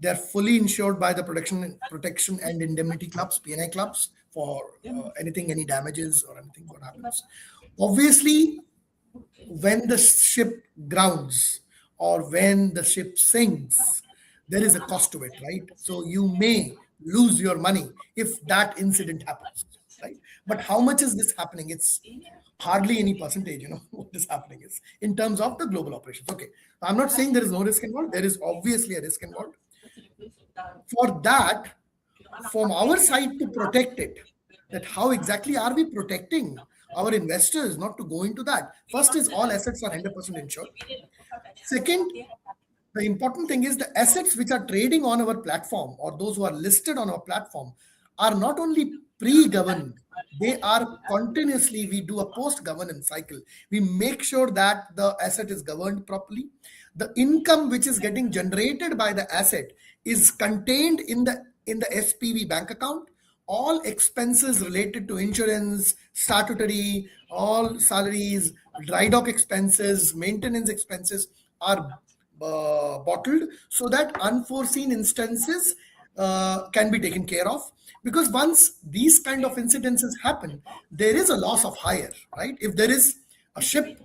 They are fully insured by the protection and indemnity clubs, PNI clubs, for anything, any damages or anything what happens. Obviously, when the ship grounds or when the ship sinks, there is a cost to it, right? So you may lose your money if that incident happens, right? But how much is this happening? It's hardly any percentage, what is happening is in terms of the global operations. Okay. I'm not saying there is no risk involved. There is obviously a risk involved. For that, from our side to protect it, that how exactly are we protecting our investors not to go into that? First is all assets are 100% insured. Second, the important thing is the assets which are trading on our platform or those who are listed on our platform are not only pre-governed, they are continuously, we do a post-governance cycle. We make sure that the asset is governed properly. The income which is getting generated by the asset is contained in the SPV bank account. All expenses related to insurance, statutory, all salaries, dry dock expenses, maintenance expenses are bottled so that unforeseen instances can be taken care of. Because once these kind of incidences happen, there is a loss of hire, right? If there is a ship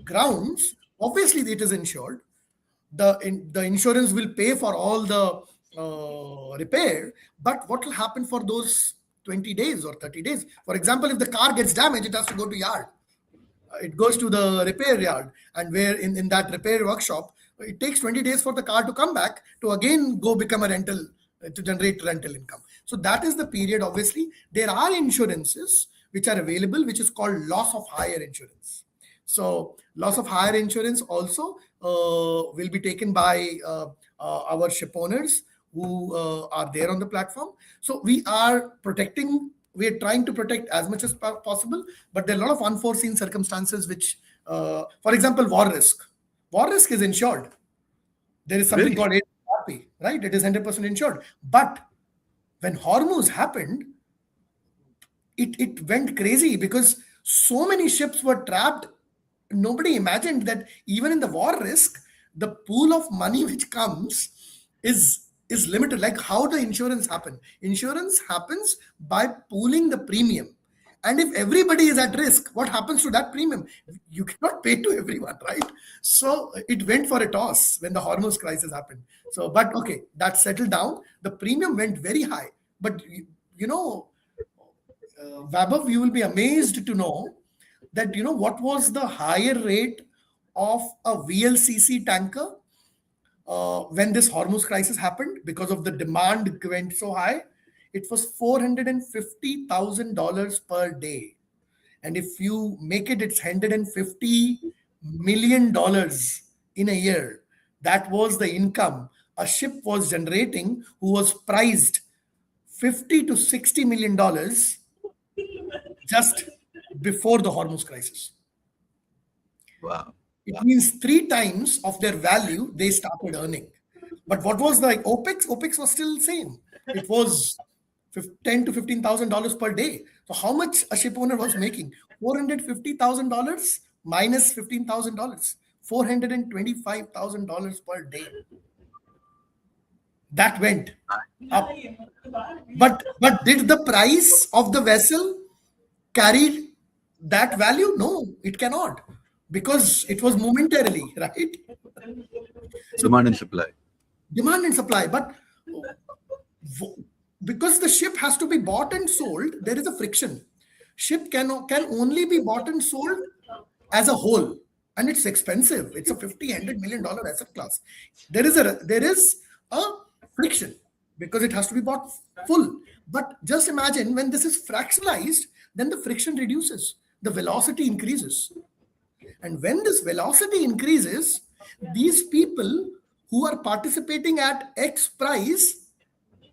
grounds, obviously it is insured. The insurance will pay for all the repair, but what will happen for those 20 days or 30 days? For example, if the car gets damaged, it has to go to yard. It goes to the repair yard, and where in that repair workshop, it takes 20 days for the car to come back to again go become a rental to generate rental income. So that is the period. Obviously, there are insurances which are available, which is called loss of hire insurance. So loss of hire insurance also will be taken by our ship owners who are there on the platform. So we are protecting, we are trying to protect as much as possible, but there are a lot of unforeseen circumstances which, for example, war risk. War risk is insured. There is something Really? called ARP, right? It is 100% insured. But when Hormuz happened, it went crazy because so many ships were trapped. Nobody imagined that even in the war risk, the pool of money which comes is limited. Like how the insurance happen. Insurance happens by pooling the premium. And if everybody is at risk, what happens to that premium? You cannot pay to everyone, right? So it went for a toss when the Hormuz crisis happened. So, but okay, that settled down. The premium went very high. But you know, Vaibhav, you will be amazed to know that what was the higher rate of a VLCC tanker when this Hormuz crisis happened because of the demand went so high. It was $450,000 per day, and if you make it, it's $150 million in a year. That was the income a ship was generating, who was priced 50 to 60 million dollars just before the Hormuz crisis. Wow. It means 3 times of their value they started earning. But what was the OPEX? OPEX was still the same. It was $10 to $15,000 per day. So how much a ship owner was making? $450,000 minus $15,000, $425,000 per day. That went up. But did the price of the vessel carry that value? No, it cannot, because it was momentarily, right? So Demand and supply. demand and supply. But because the ship has to be bought and sold, there is a friction. Ship can only be bought and sold as a whole, and it's expensive. It's a $50 $100 million asset class. There is a friction because it has to be bought full. But just imagine when this is fractionalized, then the friction reduces, the velocity increases. And when this velocity increases, these people who are participating at X price,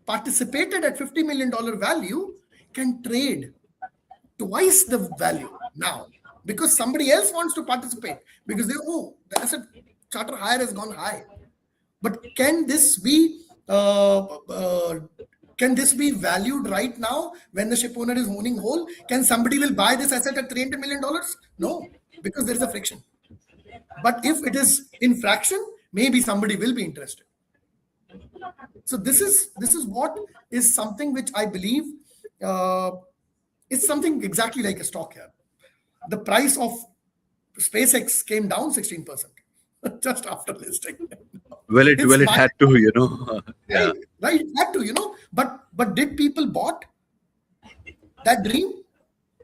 participated at $50 million value, can trade twice the value now because somebody else wants to participate because the asset charter hire has gone high. But can this be valued right now when the ship owner is owning whole? Can somebody will buy this asset at $300 million? No, because there is a friction. But if it is in fraction, maybe somebody will be interested. So this is what is something which I believe it's something exactly like a stock here. The price of SpaceX came down 16% just after listing. Well, it had to, yeah. Right, it had to, but did people bought that dream?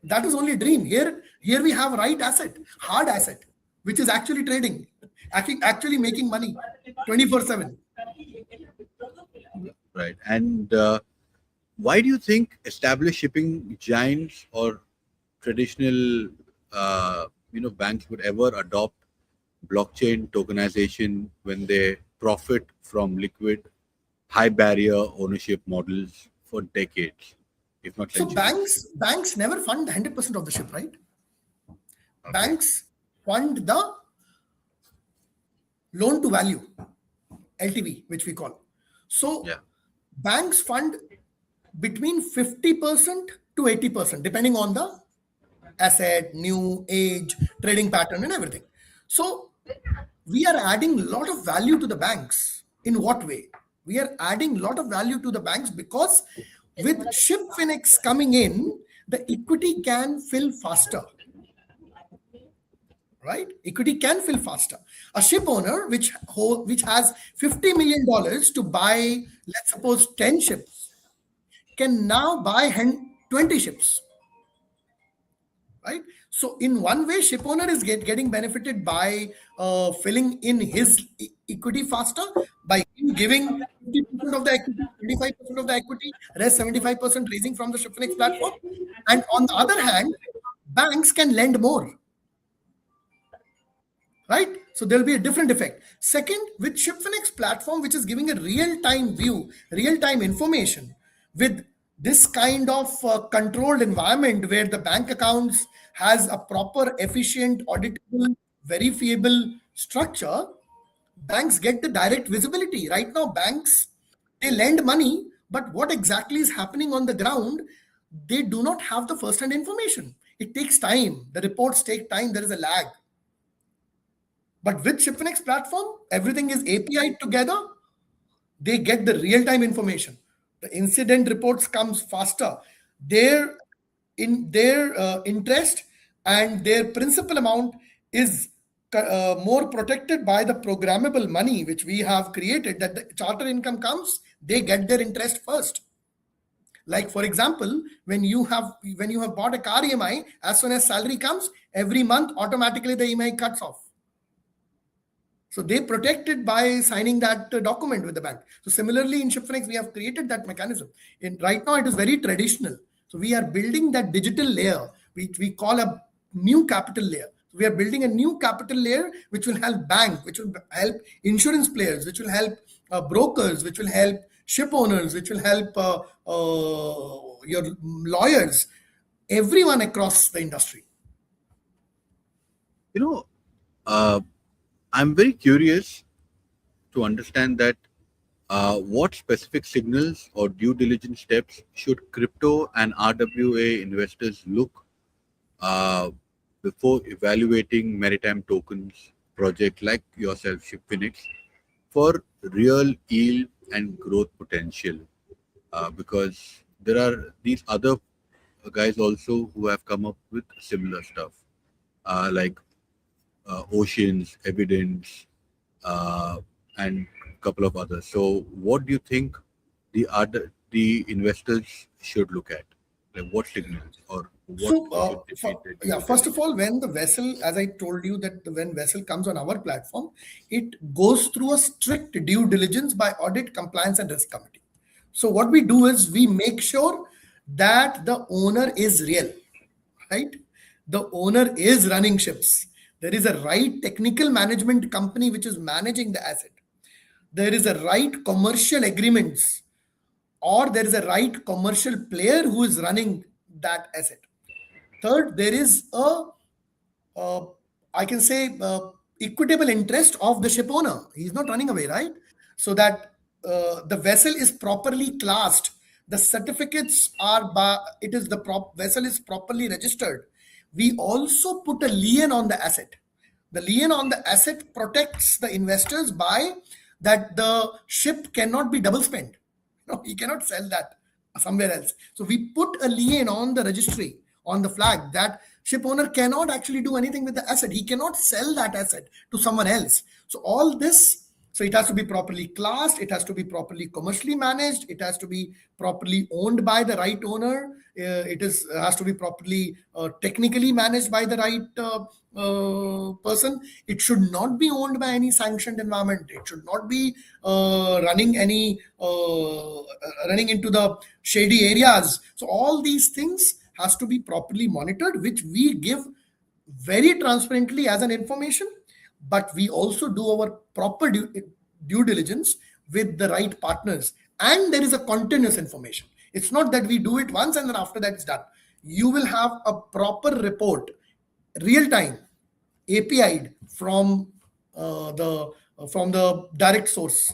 That is only a dream. Here we have right asset, hard asset, which is actually trading, actually making money 24/7. Right. And why do you think established shipping giants or traditional, banks would ever adopt blockchain tokenization when they profit from liquid, high barrier ownership models for decades, if not centuries? So banks never fund 100% of the ship, right? Okay. Banks fund the loan to value, LTV, which we call. So banks fund between 50% to 80%, depending on the asset, new age, trading pattern, and everything. So we are adding a lot of value to the banks. In what way? We are adding a lot of value to the banks because with Shipfinx coming in, the equity can fill faster. Right? Equity can fill faster. A ship owner which has $50 million to buy, let's suppose 10 ships, can now buy 20 ships. Right? So in one way, ship owner is getting benefited by filling in his equity faster by giving 50% of the equity, 25% of the equity, rest 75% raising from the Shipfinx platform. And on the other hand, banks can lend more. Right? So there'll be a different effect. Second, with Shipfinx platform, which is giving a real-time view, real-time information with this kind of controlled environment where the bank accounts has a proper, efficient, auditable, verifiable structure, banks get the direct visibility. Right now, banks, they lend money, but what exactly is happening on the ground, they do not have the first-hand information. It takes time. The reports take time. There is a lag. But with Shipfinx platform, everything is API together. They get the real-time information. The incident reports comes faster. Their interest and their principal amount is more protected by the programmable money which we have created. That the charter income comes, they get their interest first. Like for example, when you have bought a car EMI, as soon as salary comes, every month automatically the EMI cuts off. So they protect it by signing that document with the bank. So similarly in Shipfinx, we have created that mechanism. Right now it is very traditional. So we are building that digital layer, which we call a new capital layer. We are building a new capital layer which will help bank, which will help insurance players, which will help brokers, which will help ship owners, which will help your lawyers, everyone across the industry. I'm very curious to understand that what specific signals or due diligence steps should crypto and RWA investors look before evaluating maritime tokens project like yourself, Shipfinx, for real yield and growth potential? Because there are these other guys also who have come up with similar stuff, like Oceans, Evidence, and a couple of others. So, what do you think the investors should look at? Like what signals or what should they do? First of all, when the vessel, as I told you, that when vessel comes on our platform, it goes through a strict due diligence by audit, compliance, and risk committee. So what we do is we make sure that the owner is real, right? The owner is running ships. There is a right technical management company which is managing the asset. There is a right commercial agreements, or there is a right commercial player who is running that asset. Third, there is a uh, I can say equitable interest of the ship owner. He's not running away, right? So that the vessel is properly classed. The certificates are by, it is the vessel is properly registered. We also put a lien on the asset. The lien on the asset protects the investors by that the ship cannot be double spent. No, he cannot sell that somewhere else. So we put a lien on the registry, on the flag, that ship owner cannot actually do anything with the asset. He cannot sell that asset to someone else. So all this, so it has to be properly classed, it has to be properly commercially managed, it has to be properly owned by the right owner, it is has to be properly technically managed by the right person. It should not be owned by any sanctioned environment. It should not be running into the shady areas. So all these things has to be properly monitored, which we give very transparently as an information, but we also do our proper due diligence with the right partners, and there is a continuous information. It's not that we do it once and then after that it's done. You will have a proper report, real time, API'd from the direct source.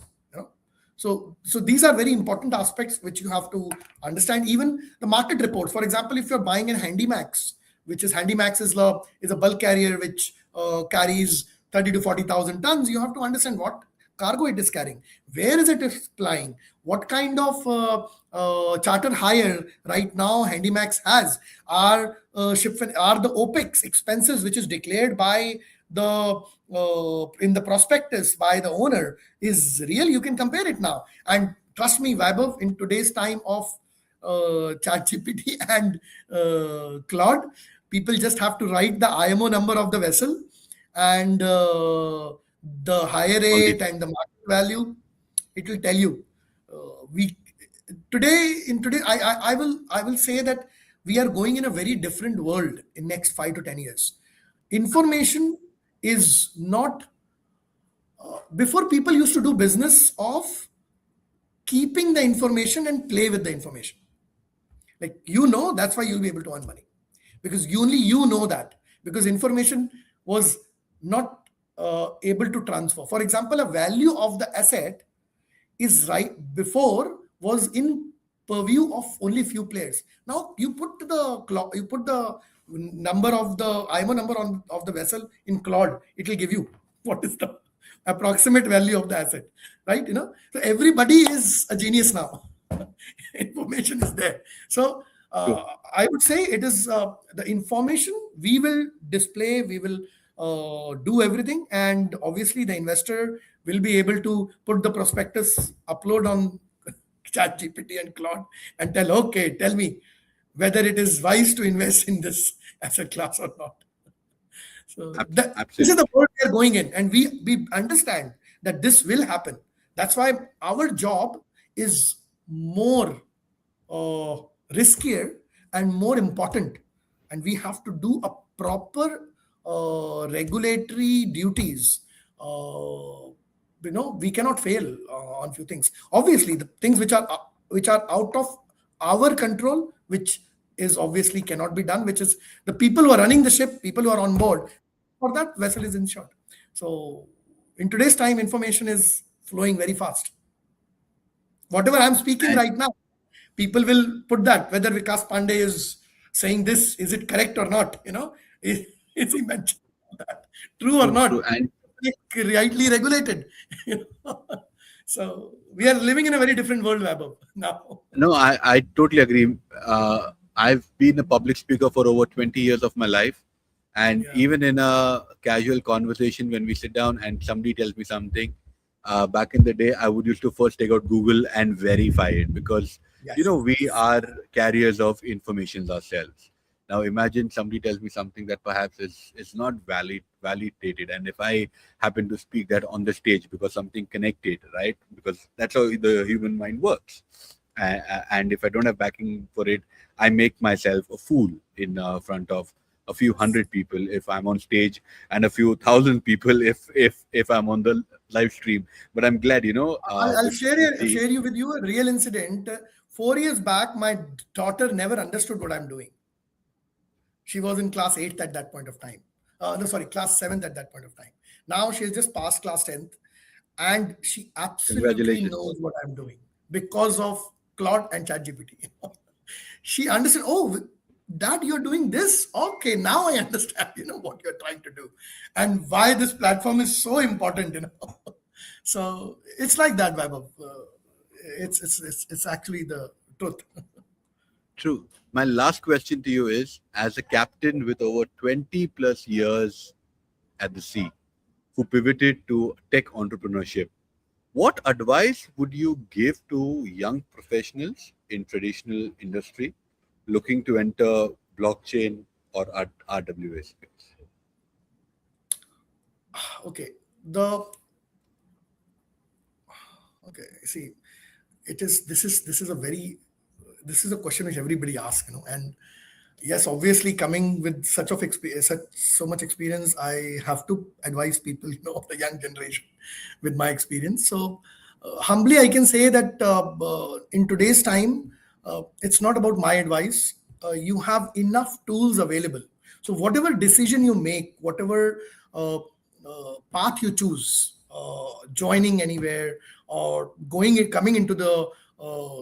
So these are very important aspects which you have to understand. Even the market reports, for example, if you're buying in Handymax, which is Handymax is a bulk carrier which carries 30 to 40,000 tons, you have to understand what cargo it is carrying, where is it flying, what kind of charter hire right now Handymax has, are the OPEX expenses which is declared by the in the prospectus by the owner is real. You can compare it now, and trust me, Vaibhav, in today's time of chat GPT and Claude, people just have to write the IMO number of the vessel and the hire All the rate and the market value. It will tell you. We today in today I will say that we are going in a very different world in next 5 to 10 years. Information is not before, people used to do business of keeping the information and play with the information. Like, that's why you'll be able to earn money, because only you know that, because information was not able to transfer. For example, a value of the asset is right before was in purview of only few players. Now you put the number of the IMO number of the vessel in Claude, it will give you what is the approximate value of the asset, right? So everybody is a genius now. Information is there. So True. I would say it is the information we will display, we will do everything, and obviously the investor will be able to put the prospectus, upload on chat GPT and Claude, and tell me whether it is wise to invest in this asset class or not. So this is Absolutely. the world we are going in, and we understand that this will happen. That's why our job is more riskier and more important, and we have to do a proper regulatory duties. We cannot fail on few things. Obviously, the things which are out of our control, which is obviously cannot be done, which is the people who are running the ship, people who are on board, for that vessel is insured. So in today's time, information is flowing very fast. Whatever I'm speaking And right now, people will put that, whether Vikas Pandey is saying this, is it correct or not? Is he mentioned that, true or true, true. not? And Rightly regulated. So we are living in a very different world, Vaibhav, now. no, I totally agree. I've been a public speaker for over 20 years of my life. And Yeah. even in a casual conversation, when we sit down and somebody tells me something, back in the day, I would used to first take out Google and verify it, because, Yes. we are carriers of information ourselves. Now, imagine somebody tells me something that perhaps is not validated. And if I happen to speak that on the stage because something connected, right? Because that's how the human mind works. and if I don't have backing for it, I make myself a fool in front of a few hundred people if I'm on stage, and a few thousand people if I'm on the live stream. But I'm glad, I'll with the share you with you a real incident. 4 years back, my daughter never understood what I'm doing. She was in class 8th at that point of time. No, sorry, class 7th at that point of time. Now she has just passed class 10th, and she absolutely congratulations. knows what I'm doing because of Claude and ChatGPT. She understood, oh, that you're doing this. Okay, now I understand, what you're trying to do and why this platform is so important. So it's like that, Vaibhav. It's actually the truth. True. My last question to you is, as a captain with over 20 plus years at the sea, who pivoted to tech entrepreneurship, what advice would you give to young professionals in traditional industry looking to enter blockchain or RWA space? Okay. The okay. See, this is a very this is a question which everybody asks. And yes, obviously, coming with so much experience, I have to advise people, of the young generation, with my experience. So humbly, I can say that in today's time, it's not about my advice. You have enough tools available. So whatever decision you make, whatever path you choose, joining anywhere or coming into the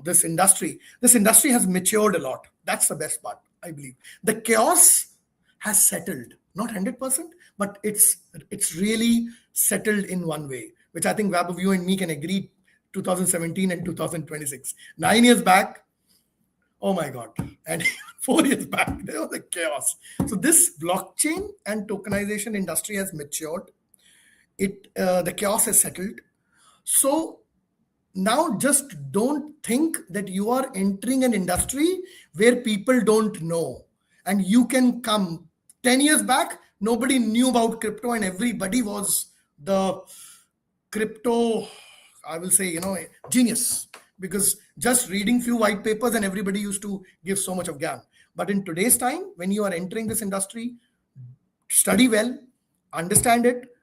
this industry has matured a lot. That's the best part, I believe. The chaos has settled, not 100%, but it's really settled in one way, which I think Vaibhav, you and me can agree. 2017 and 2026, 9 years back, oh my god, and 4 years back there was a chaos. So this blockchain and tokenization industry has matured. The chaos has settled. So now just don't think that you are entering an industry where people don't know, and you can come. 10 years back, nobody knew about crypto, and everybody was the crypto, I will say, genius, because just reading few white papers and everybody used to give so much of gyan. But in today's time, when you are entering this industry, study well, understand it,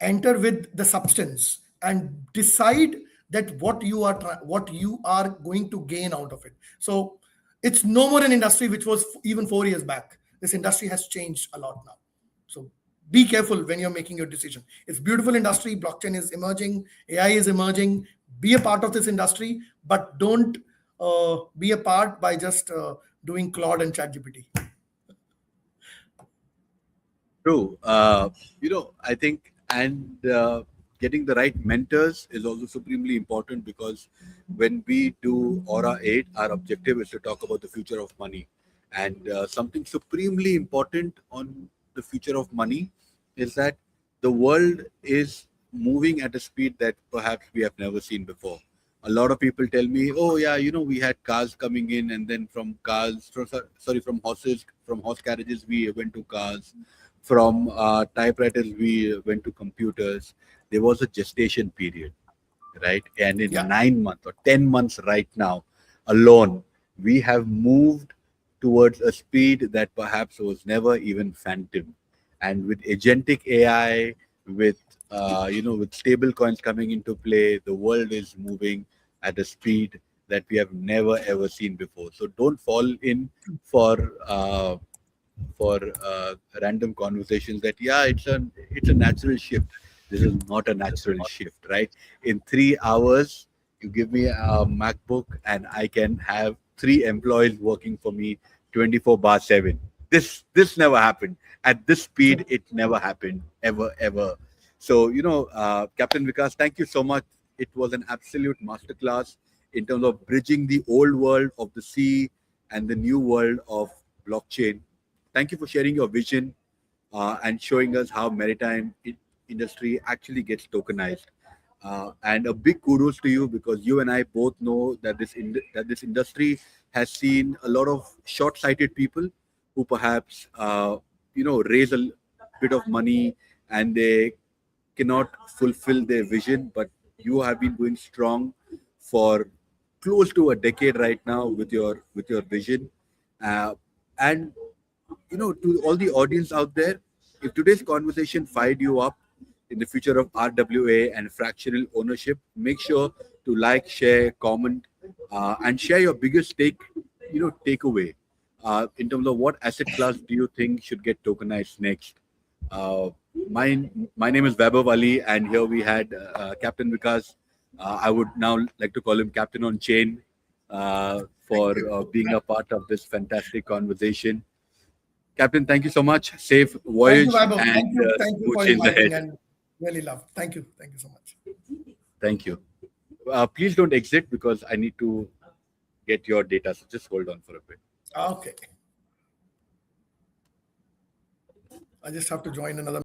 enter with the substance, and decide that what you are going to gain out of it. So it's no more an industry which was even 4 years back. This industry has changed a lot now. So be careful when you're making your decision. It's beautiful industry. Blockchain is emerging, AI is emerging. Be a part of this industry, but don't be a part by just doing Claude and ChatGPT. True. I think, and getting the right mentors is also supremely important, because when we do Aura 8, our objective is to talk about the future of money. And something supremely important on the future of money is that the world is moving at a speed that perhaps we have never seen before. A lot of people tell me, "Oh yeah, we had cars coming in, and then from cars, from horses, from horse carriages, we went to cars. From typewriters, we went to computers." There was a gestation period, right? And in Yeah. 9 months or 10 months right now alone, we have moved towards a speed that perhaps was never even phantom. And with agentic AI, with with stable coins coming into play, the world is moving at a speed that we have never ever seen before. So don't fall in for uh, for random conversations that, yeah, it's a natural shift. This is not a natural shift, right? In 3 hours, you give me a MacBook and I can have three employees working for me 24/7. This never happened at this speed. It never happened ever. So Captain Vikas, thank you so much. It was an absolute masterclass in terms of bridging the old world of the sea and the new world of blockchain. Thank you for sharing your vision and showing us how maritime industry actually gets tokenized. And a big kudos to you, because you and I both know that this industry has seen a lot of short-sighted people who perhaps raise a bit of money and they cannot fulfill their vision. But you have been going strong for close to a decade right now with your vision, and to all the audience out there, if today's conversation fired you up in the future of RWA and fractional ownership, make sure to like, share, comment, and share your biggest takeaway in terms of what asset class do you think should get tokenized next. Uh, my name is Vaibhavv Ali, and here we had Captain Vikas. I would now like to call him Captain on Chain Thank for you. being a part of this fantastic conversation. Captain, thank you so much. Safe Thank you, voyage Vaibhav. and Thank you smooth for sails inviting ahead. and really love. Thank you. Thank you so much. Thank you. Please don't exit because I need to get your data. So just hold on for a bit. Okay. I just have to join another